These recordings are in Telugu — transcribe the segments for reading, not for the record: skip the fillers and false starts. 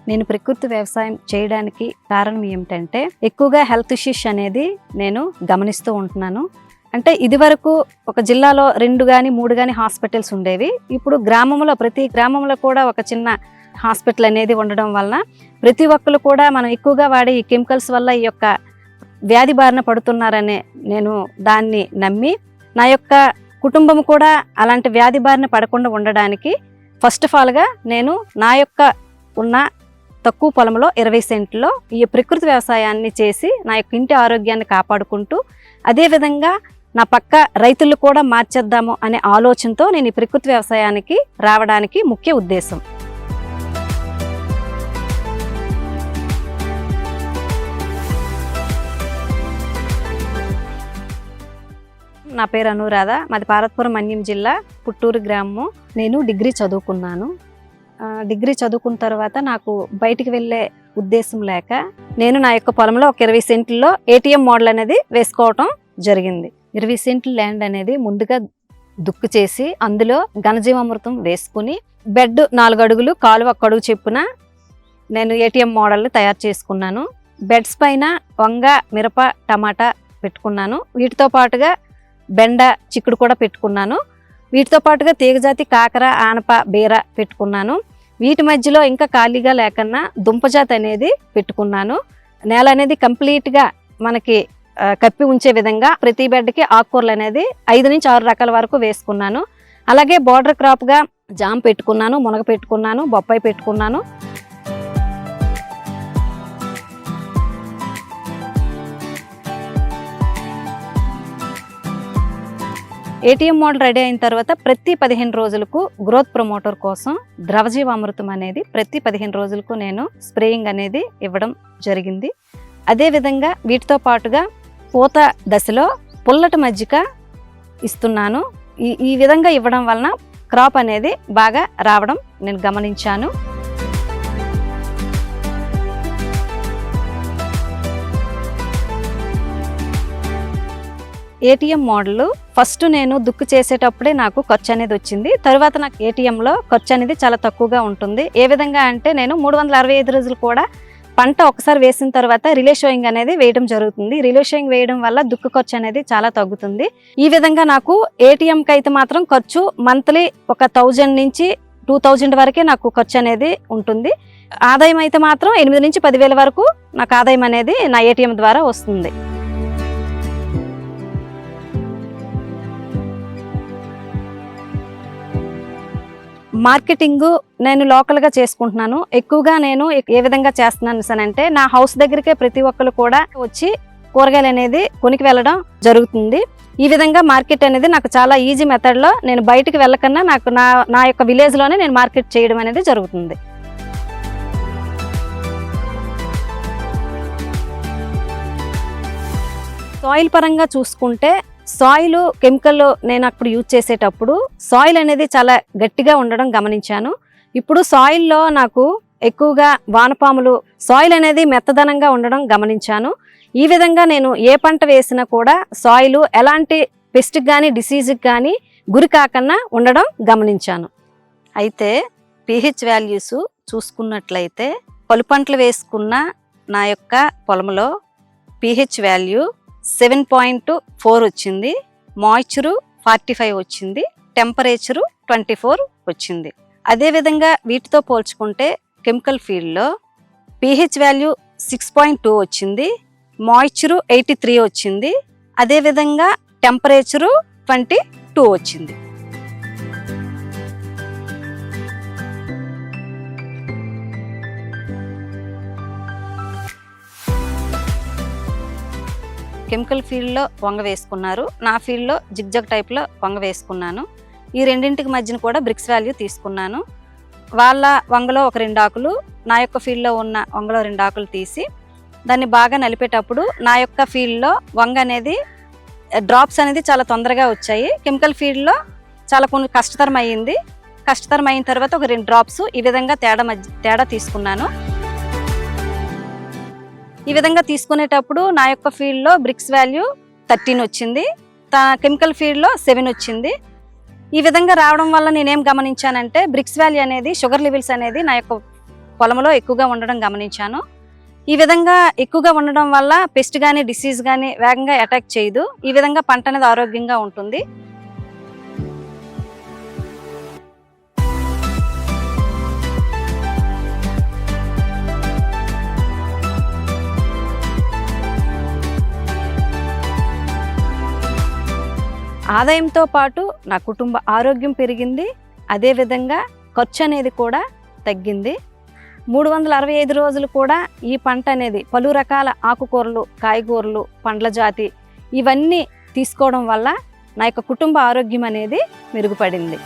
నేను ప్రకృతి వ్యవసాయం చేయడానికి కారణం ఏమిటంటే ఎక్కువగా హెల్త్ ఇష్యూస్ అనేది నేను గమనిస్తూ ఉంటున్నాను. అంటే ఇదివరకు ఒక జిల్లాలో 2 గాని 3 గాని హాస్పిటల్స్ ఉండేవి. ఇప్పుడు గ్రామంలో ప్రతి గ్రామంలో కూడా ఒక చిన్న హాస్పిటల్ అనేది ఉండడం వలన ప్రతి ఒక్కరు కూడా మనం ఎక్కువగా వాడే ఈ కెమికల్స్ వల్ల ఈ యొక్క వ్యాధి బారిన పడుతున్నారనే నేను దాన్ని నమ్మి నా యొక్క కుటుంబం కూడా అలాంటి వ్యాధి బారిన పడకుండా ఉండడానికి ఫస్ట్ ఆఫ్ ఆల్గా నేను నా యొక్క ఉన్న తక్కువ పొలంలో 20 సెంట్లో ఈ ప్రకృతి వ్యవసాయాన్ని చేసి నా యొక్క ఇంటి ఆరోగ్యాన్ని కాపాడుకుంటూ అదేవిధంగా నా పక్క రైతులు కూడా మార్చేద్దాము అనే ఆలోచనతో నేను ఈ ప్రకృతి వ్యవసాయానికి రావడానికి ముఖ్య ఉద్దేశం. నా పేరు అనురాధ, మాది పార్వతీపురం మన్యం జిల్లా పుట్టూరు గ్రామము. నేను డిగ్రీ చదువుకున్నాను. డిగ్రీ చదువుకున్న తర్వాత నాకు బయటికి వెళ్ళే ఉద్దేశం లేక నేను నా యొక్క పొలంలో ఒక 20 సెంట్లలో ఏటీఎం మోడల్ అనేది వేసుకోవటం జరిగింది. 20 సెంట్ల ల్యాండ్ అనేది ముందుగా దుక్కు చేసి అందులో ఘనజీవామృతం వేసుకుని బెడ్ 4 అడుగులు కాలువ 1 అడుగు చెప్పున నేను ఏటీఎం మోడల్ని తయారు చేసుకున్నాను. బెడ్స్ పైన వంగ, మిరప, టమాటా పెట్టుకున్నాను. వీటితో పాటుగా బెండ, చిక్కుడు కూడా పెట్టుకున్నాను. వీటితో పాటుగా తీగజాతి కాకర, ఆనప, బీర పెట్టుకున్నాను. వీటి మధ్యలో ఇంకా ఖాళీగా లేకన్నా దుంపజాతి అనేది పెట్టుకున్నాను. నేల అనేది కంప్లీట్గా మనకి కప్పి ఉంచే విధంగా ప్రతి బెడ్కి ఆకుకూరలు అనేది 5 నుంచి 6 రకాల వరకు వేసుకున్నాను. అలాగే బోర్డర్ క్రాప్గా జామ పెట్టుకున్నాను, మునగ పెట్టుకున్నాను, బొప్పాయి పెట్టుకున్నాను. ఏటీఎం మోడల్ రెడీ అయిన తర్వాత ప్రతి 15 రోజులకు గ్రోత్ ప్రమోటర్ కోసం ద్రవజీవామృతం అనేది ప్రతి 15 రోజులకు నేను స్ప్రేయింగ్ అనేది ఇవ్వడం జరిగింది. అదేవిధంగా వీటితో పాటుగా పూత దశలో పుల్లటి మజ్జిగ ఇస్తున్నాను. ఈ విధంగా ఇవ్వడం వలన క్రాప్ అనేది బాగా రావడం నేను గమనించాను. ఏటీఎం మోడల్ ఫస్ట్ నేను దుక్కు చేసేటప్పుడే నాకు ఖర్చు అనేది వచ్చింది. తర్వాత నాకు ఏటీఎంలో ఖర్చు అనేది చాలా తక్కువగా ఉంటుంది. ఏ విధంగా అంటే నేను 365 రోజులు కూడా పంట ఒకసారి వేసిన తర్వాత రిలే షోయింగ్ అనేది వేయడం జరుగుతుంది. రిలే షోయింగ్ వేయడం వల్ల దుక్కు ఖర్చు అనేది చాలా తగ్గుతుంది. ఈ విధంగా నాకు ఏటీఎంకి అయితే మాత్రం ఖర్చు మంత్లీ ఒక 1000 నుంచి 2000 వరకే నాకు ఖర్చు అనేది ఉంటుంది. ఆదాయం అయితే మాత్రం 8 నుంచి 10,000 వరకు నాకు ఆదాయం అనేది నా ఏటీఎం ద్వారా వస్తుంది. మార్కెటింగ్ నేను లోకల్గా చేసుకుంటున్నాను. ఎక్కువగా నేను ఏ విధంగా చేస్తున్నాను అంటే నా హౌస్ దగ్గరికే ప్రతి ఒక్కరు కూడా వచ్చి కూరగాయలు అనేది కొనికి వెళ్ళడం జరుగుతుంది. ఈ విధంగా మార్కెట్ అనేది నాకు చాలా ఈజీ మెథడ్లో నేను బయటికి వెళ్ళకన్నా నాకు నా యొక్క విలేజ్లోనే నేను మార్కెట్ చేయడం అనేది జరుగుతుంది. సాయిల్ పరంగా చూసుకుంటే సాయిల్ కెమికల్ నేను అప్పుడు యూజ్ చేసేటప్పుడు సాయిల్ అనేది చాలా గట్టిగా ఉండడం గమనించాను. ఇప్పుడు సాయిల్లో నాకు ఎక్కువగా వానపాములు సాయిల్ అనేది మెత్తదనంగా ఉండడం గమనించాను. ఈ విధంగా నేను ఏ పంట వేసినా కూడా సాయిల్ ఎలాంటి పెస్ట్కి కానీ డిసీజ్కి కానీ గురి కాకుండా ఉండడం గమనించాను. అయితే pH వాల్యూస్ చూసుకున్నట్లయితే పలు పంటలు వేసుకున్న నా యొక్క పొలంలో pH వాల్యూ 7.4 వచ్చింది, మాయిశ్చరు 45 వచ్చింది, టెంపరేచరు 24 వచ్చింది. అదేవిధంగా వీటితో పోల్చుకుంటే కెమికల్ ఫీల్డ్లో pH వాల్యూ 6.2 వచ్చింది, మాయిశ్చరు 83 వచ్చింది, అదేవిధంగా టెంపరేచరు 22 వచ్చింది. కెమికల్ ఫీల్డ్లో వంగ వేసుకున్నారు, నా ఫీల్డ్లో జిగ్జాగ్ టైప్లో వంగ వేసుకున్నాను. ఈ రెండింటికి మధ్యన కూడా బ్రిక్స్ వాల్యూ తీసుకున్నాను. వాళ్ళ వంగలో ఒక 2 ఆకులు, నా యొక్క ఫీల్డ్లో ఉన్న వంగలో 2 ఆకులు తీసి దాన్ని బాగా నలిపేటప్పుడు నా యొక్క ఫీల్డ్లో వంగ అనేది డ్రాప్స్ అనేది చాలా తొందరగా వచ్చాయి. కెమికల్ ఫీల్డ్లో చాలా కొన్ని కష్టతరం అయ్యింది. కష్టతరం అయిన తర్వాత ఒక 2 డ్రాప్స్ ఈ విధంగా తేడా తీసుకున్నాను. ఈ విధంగా తీసుకునేటప్పుడు నా యొక్క ఫీల్డ్లో బ్రిక్స్ వాల్యూ 13 వచ్చింది, కెమికల్ ఫీల్డ్లో 7 వచ్చింది. ఈ విధంగా రావడం వల్ల నేనేం గమనించానంటే బ్రిక్స్ వాల్యూ అనేది, షుగర్ లెవెల్స్ అనేది నా యొక్క పొలంలో ఎక్కువగా ఉండడం గమనించాను. ఈ విధంగా ఎక్కువగా ఉండడం వల్ల పెస్ట్ కానీ డిసీజ్ కానీ వేగంగా అటాక్ చేయదు. ఈ విధంగా పంట అనేది ఆరోగ్యంగా ఉంటుంది. ఆదాయంతో పాటు నా కుటుంబ ఆరోగ్యం పెరిగింది, అదేవిధంగా ఖర్చు అనేది కూడా తగ్గింది. 365 రోజులు కూడా ఈ పంట అనేది పలు రకాల ఆకుకూరలు, కాయగూరలు, పండ్ల జాతి ఇవన్నీ తీసుకోవడం వల్ల నా యొక్క కుటుంబ ఆరోగ్యం అనేది మెరుగుపడింది.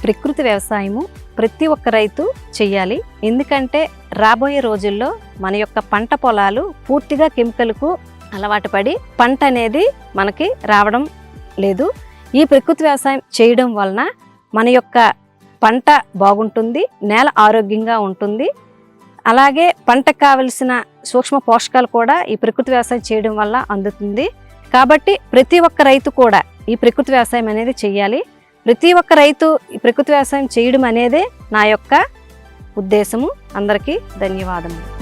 ప్రకృతి వ్యవసాయము ప్రతి ఒక్క రైతు చెయ్యాలి. ఎందుకంటే రాబోయే రోజుల్లో మన యొక్క పంట పొలాలు పూర్తిగా కెమికల్కు అలవాటు పడి పంట అనేది మనకి రావడం లేదు. ఈ ప్రకృతి వ్యవసాయం చేయడం వలన మన యొక్క పంట బాగుంటుంది, నేల ఆరోగ్యంగా ఉంటుంది. అలాగే పంటకు కావలసిన సూక్ష్మ పోషకాలు కూడా ఈ ప్రకృతి వ్యవసాయం చేయడం వల్ల అందుతుంది. కాబట్టి ప్రతి ఒక్క రైతు కూడా ఈ ప్రకృతి వ్యవసాయం అనేది చెయ్యాలి. ప్రతి ఒక్క రైతు ఈ ప్రకృతి వ్యవసాయం చేయడం అనేదే నా యొక్క ఉద్దేశము. అందరికీ ధన్యవాదములు.